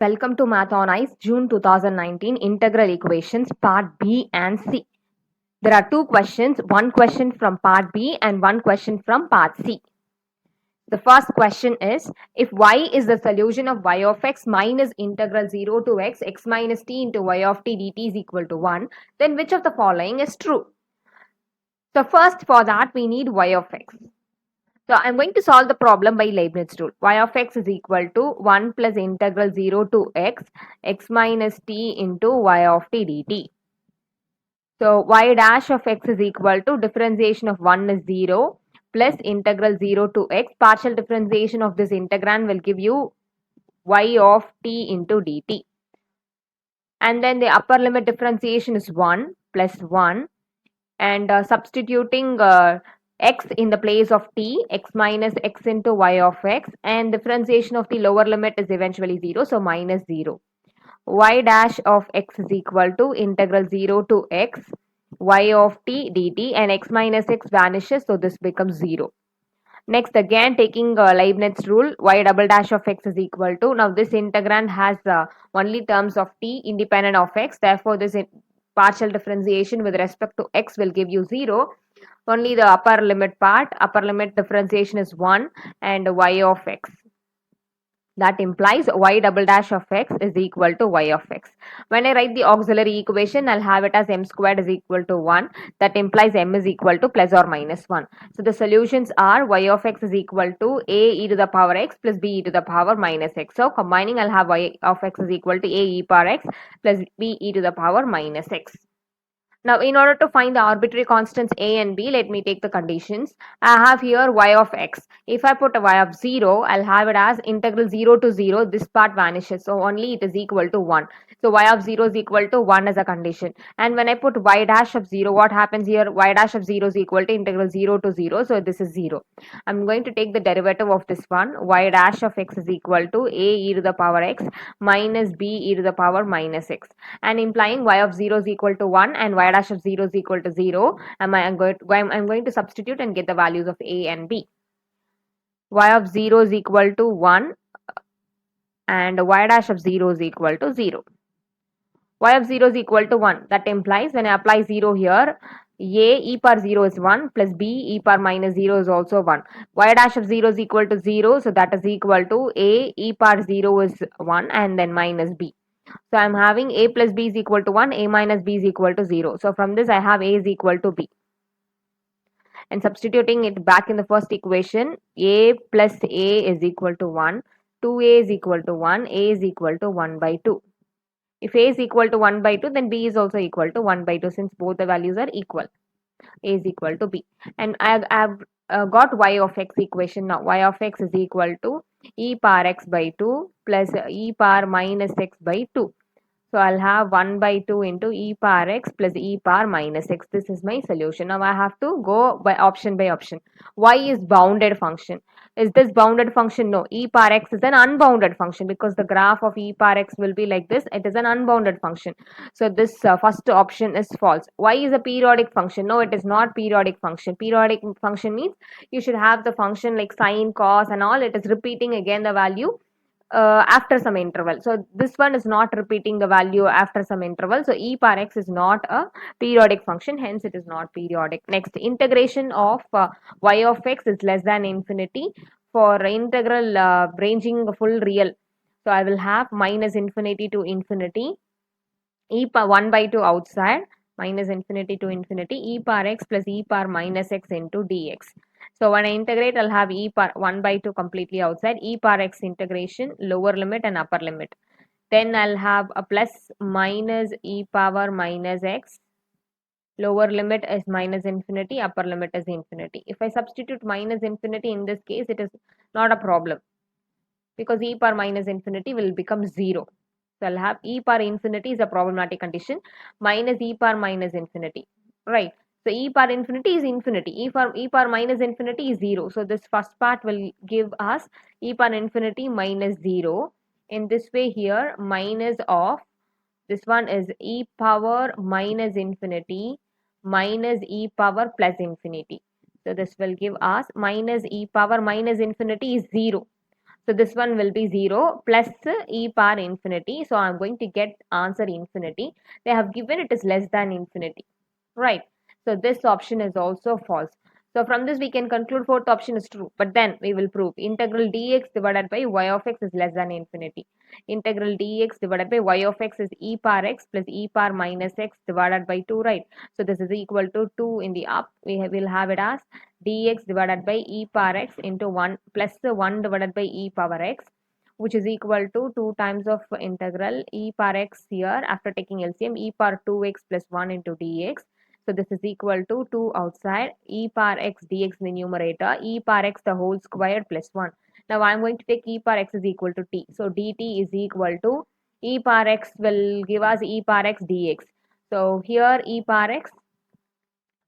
Welcome to Math on Ice, June 2019, Integral Equations, Part B and C. There are two questions, one question from Part B and one question from Part C. The first question is, if y is the solution of y of x minus integral 0 to x minus t into y of t dt is equal to 1, then which of the following is true? So first for that we need y of x. So I'm going to solve the problem by Leibniz rule. Y of x is equal to 1 plus integral 0 to x minus t into y of t dt. So y dash of x is equal to differentiation of 1 is 0 plus integral 0 to x. Partial differentiation of this integrand will give you y of t into dt. And then the upper limit differentiation is 1 plus 1. And substituting x in the place of t, x minus x into y of x, and differentiation of the lower limit is eventually 0, so minus 0. Y dash of x is equal to integral 0 to x, y of t dt, and x minus x vanishes, so this becomes 0. Next, again taking Leibniz rule, y double dash of x is equal to, now this integrand has only terms of t independent of x, therefore this partial differentiation with respect to x will give you 0. Only the upper limit differentiation is 1 and y of x. That implies y double dash of x is equal to y of x. When I write the auxiliary equation, I'll have it as m squared is equal to 1. That implies m is equal to plus or minus 1. So the solutions are y of x is equal to a e to the power x plus b e to the power minus x. So combining, I'll have y of x is equal to a e power x plus b e to the power minus x. Now, in order to find the arbitrary constants a and b, let me take the conditions. I have here y of x. If I put a y of 0, I'll have it as integral 0 to 0. This part vanishes, so only it is equal to 1. So y of 0 is equal to 1 as a condition. And when I put y dash of 0, what happens here? Y dash of 0 is equal to integral 0 to 0. So this is 0. I'm going to take the derivative of this one. Y dash of x is equal to a e to the power x minus b e to the power minus x. And implying y of 0 is equal to 1 and y dash of 0 is equal to 0. I'm going to substitute and get the values of a and b. Y of 0 is equal to 1 and y dash of 0 is equal to 0. Y of 0 is equal to 1. That implies when I apply 0 here, a e power 0 is 1 plus b e power minus 0 is also 1. Y dash of 0 is equal to 0, so that is equal to a e power 0 is 1 and then minus b. So I'm having a plus b is equal to 1, a minus b is equal to 0. So from this I have a is equal to b. And substituting it back in the first equation, a plus a is equal to 1, 2a is equal to 1, a is equal to 1 by 2. If a is equal to 1 by 2, then b is also equal to 1 by 2 since both the values are equal. A is equal to b. And I have got y of x equation now. Y of x is equal to e power x by 2 plus e power minus x by 2. So I'll have 1 by 2 into e power x plus e power minus x. This is my solution. Now I have to go by option. Y is bounded function. Is this bounded function? No. E power x is an unbounded function because the graph of e power x will be like this. It is an unbounded function. So this first option is false. Y is a periodic function. No, it is not periodic function. Periodic function means you should have the function like sine, cos and all. It is repeating again the value after some interval. So this one is not repeating the value after some interval. So e power x is not a periodic function, hence it is not periodic. Next, integration of y of x is less than infinity for integral ranging full real. So I will have minus infinity to infinity, e power 1 by 2 outside, minus infinity to infinity, e power x plus e power minus x into dx. So when I integrate, I'll have e power 1 by 2 completely outside, e power x integration, lower limit and upper limit. Then I'll have a plus minus e power minus x. Lower limit is minus infinity, upper limit is infinity. If I substitute minus infinity in this case, it is not a problem because e power minus infinity will become 0. So I'll have e power infinity is a problematic condition minus e power minus infinity, right? So e power infinity is infinity. E power minus infinity is 0. So this first part will give us e power infinity minus 0. In this way here, minus of this one is e power minus infinity minus e power plus infinity. So this will give us minus e power minus infinity is 0. So this one will be 0 plus e power infinity. So I'm going to get answer infinity. They have given it is less than infinity. Right. So this option is also false. So from this we can conclude fourth option is true. But then we will prove integral dx divided by y of x is less than infinity. Integral dx divided by y of x is e power x plus e power minus x divided by 2, right? So this is equal to 2 in the up. We will have it as dx divided by e power x into 1 plus 1 divided by e power x, which is equal to 2 times of integral e power x here after taking LCM e power 2x plus 1 into dx. So this is equal to 2 outside e power x dx in the numerator, e power x the whole squared plus 1. Now I am going to take e power x is equal to t. So dt is equal to e power x will give us e power x dx. So here e power x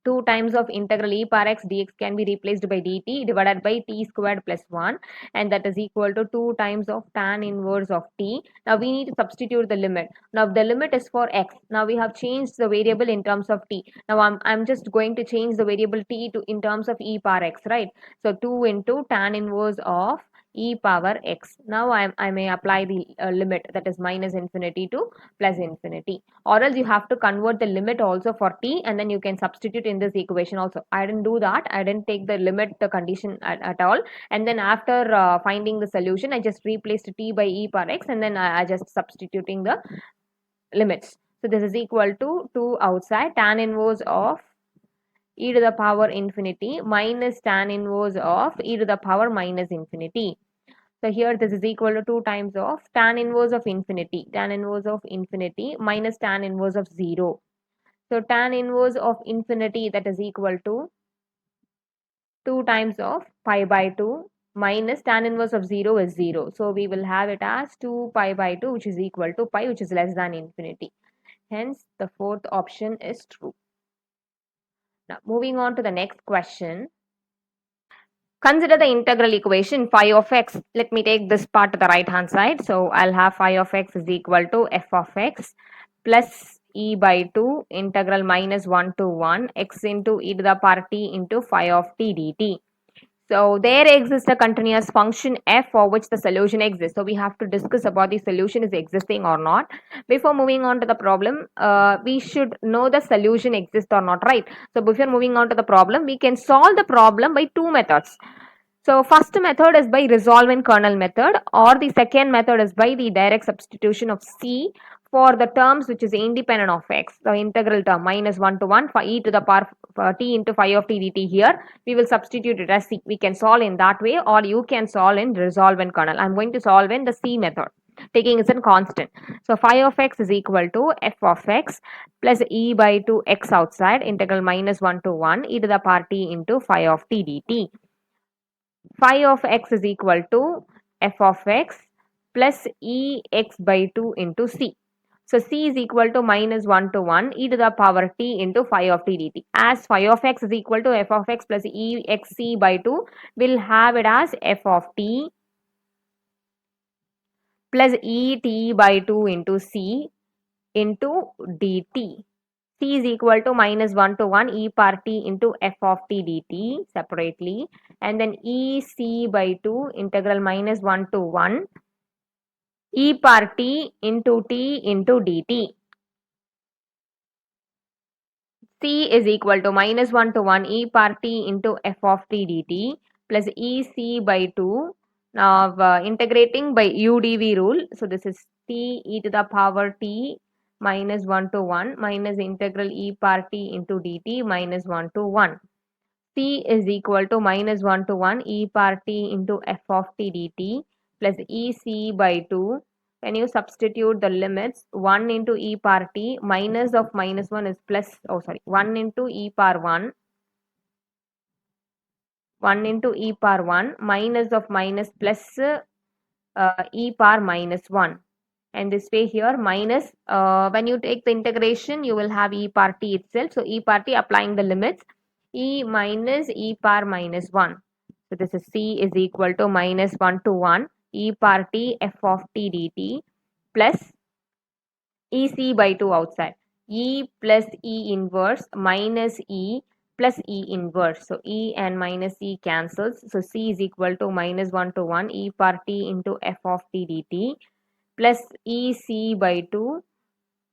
2 times of integral e power x dx can be replaced by dt divided by t squared plus 1, and that is equal to 2 times of tan inverse of t. Now we need to substitute the limit. Now the limit is for x. Now we have changed the variable in terms of t. Now I'm just going to change the variable t to in terms of e power x, right? So 2 into tan inverse of e power x. Now I may apply the limit, that is minus infinity to plus infinity, or else you have to convert the limit also for t and then you can substitute in this equation also. I didn't do that. I didn't take the limit the condition at all, and then after finding the solution I just replaced t by e power x and then I just substituting the limits. So this is equal to 2 outside tan inverse of e to the power infinity minus tan inverse of e to the power minus infinity. So here this is equal to 2 times of tan inverse of infinity, tan inverse of infinity minus tan inverse of 0. So tan inverse of infinity, that is equal to 2 times of pi by 2 minus tan inverse of 0 is 0. So we will have it as 2 pi by 2, which is equal to pi, which is less than infinity. Hence the fourth option is true. Now moving on to the next question. Consider the integral equation phi of x. Let me take this part to the right hand side. So I'll have phi of x is equal to f of x plus e by 2 integral minus 1 to 1 x into e to the power t into phi of t dt. So there exists a continuous function f for which the solution exists. So we have to discuss about the solution is existing or not. Before moving on to the problem, we should know the solution exists or not, right? So before moving on to the problem, we can solve the problem by two methods. So first method is by resolvent kernel method, or the second method is by the direct substitution of c for the terms which is independent of x, the integral term minus 1 to 1 for e to the power t into phi of t dt. Here we will substitute it as c. We can solve in that way, or you can solve in resolvent kernel. I am going to solve in the c method, taking it as a constant. So phi of x is equal to f of x plus e by 2 x outside integral minus 1 to 1 e to the power t into phi of t dt. Phi of x is equal to f of x plus e x by 2 into c. So c is equal to minus 1 to 1 e to the power t into phi of t dt. As phi of x is equal to f of x plus e x c by 2, we'll have it as f of t plus e t by 2 into c into dt. C is equal to minus 1 to 1 e power t into f of t dt separately, and then e c by 2 integral minus 1 to 1 e power t into dt. C is equal to minus 1 to 1 e power t into f of t dt plus e c by 2. Now integrating by udv rule, so this is t e to the power t minus 1 to 1 minus integral e power t into dt minus 1 to 1. C is equal to minus 1 to 1 e power t into f of t dt plus ec by 2. When you substitute the limits, 1 into e power t minus of minus 1 is plus, 1 into e power 1, 1 into e power 1 minus of minus plus e power minus 1. And this way here minus, when you take the integration, you will have e power t itself. So e power t applying the limits, e minus e power minus 1. So this is c is equal to minus 1 to 1 e power t f of t dt plus ec by 2 outside, e plus e inverse minus e plus E inverse. So E and minus E cancels. So C is equal to minus 1 to 1 E power t into f of t dt plus E C by 2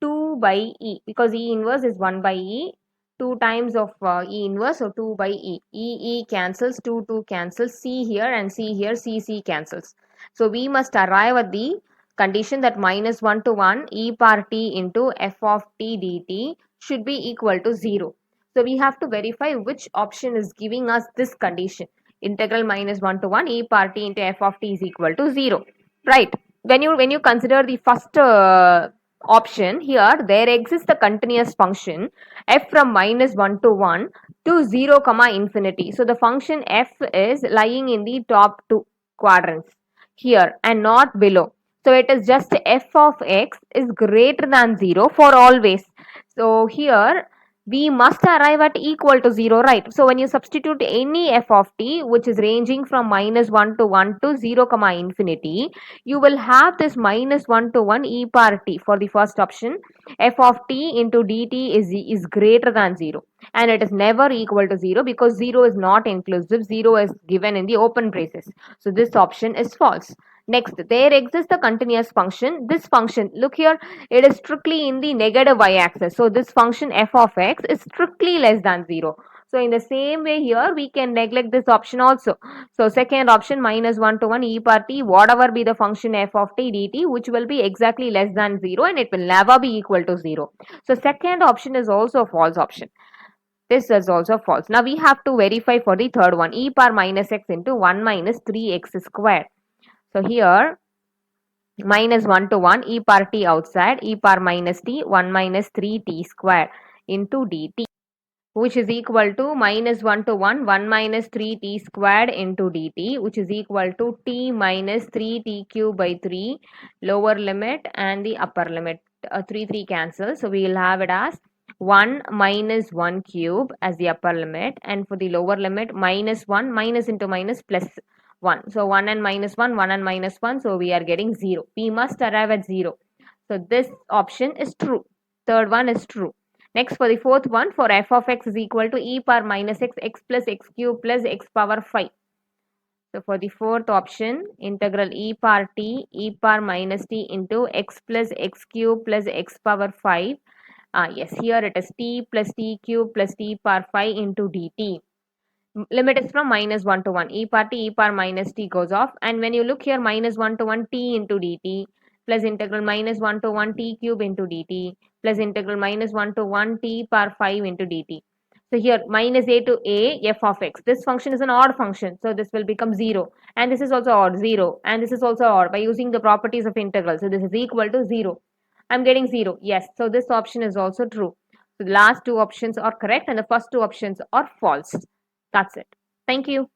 2 by E, because E inverse is 1 by E, 2 times of E inverse, so 2 by E. E cancels, 2 cancels, C here and C here, C cancels. So we must arrive at the condition that minus 1 to 1 E power t into f of t dt should be equal to 0. So we have to verify which option is giving us this condition. Integral minus 1 to 1 E power t into f of t is equal to 0. Right. When you consider the first option, here there exists a continuous function f from minus 1 to 1 to 0 comma infinity. So the function f is lying in the top two quadrants here and not below. So it is just f of x is greater than 0 for always. So here we must arrive at equal to 0, right? So when you substitute any f of t which is ranging from minus 1 to 1 to 0 comma infinity, you will have this minus 1 to 1 e power t for the first option. F of t into dt is greater than 0, and it is never equal to 0 because 0 is not inclusive. 0 is given in the open braces. So this option is false. Next, there exists a continuous function. This function, look here, it is strictly in the negative y-axis. So this function f of x is strictly less than 0. So in the same way here, we can neglect this option also. So second option, minus 1 to 1 e power t, whatever be the function f of t dt, which will be exactly less than 0 and it will never be equal to 0. So second option is also a false option. This is also false. Now we have to verify for the third one, e power minus x into 1 minus 3x squared. So here minus 1 to 1 e power t outside, e power minus t 1 minus 3t squared into dt, which is equal to minus 1 to 1 minus 3t squared into dt, which is equal to t minus 3t cube by 3 lower limit and the upper limit. 3 cancels, so we will have it as 1 minus 1 cube as the upper limit, and for the lower limit minus 1 minus into minus plus 1. So 1 and minus 1, 1 and minus 1, so we are getting 0. We must arrive at 0. So this option is true. Third one is true. Next, for the fourth one, for f of x is equal to e power minus x, x plus x cube plus x power 5. So for the fourth option, integral e power t, e power minus t into x plus x cube plus x power 5. Yes, here it is t plus t cube plus t power 5 into dt. Limit is from minus 1 to 1. E power t, e power minus t goes off. And when you look here, minus 1 to 1 t into dt plus integral minus 1 to 1 t cube into dt plus integral minus 1 to 1 t power 5 into dt. So here minus a to a f of x. This function is an odd function. So this will become 0. And this is also odd, 0. And this is also odd by using the properties of integral. So this is equal to 0. I'm getting 0. Yes. So this option is also true. So the last two options are correct and the first two options are false. That's it. Thank you.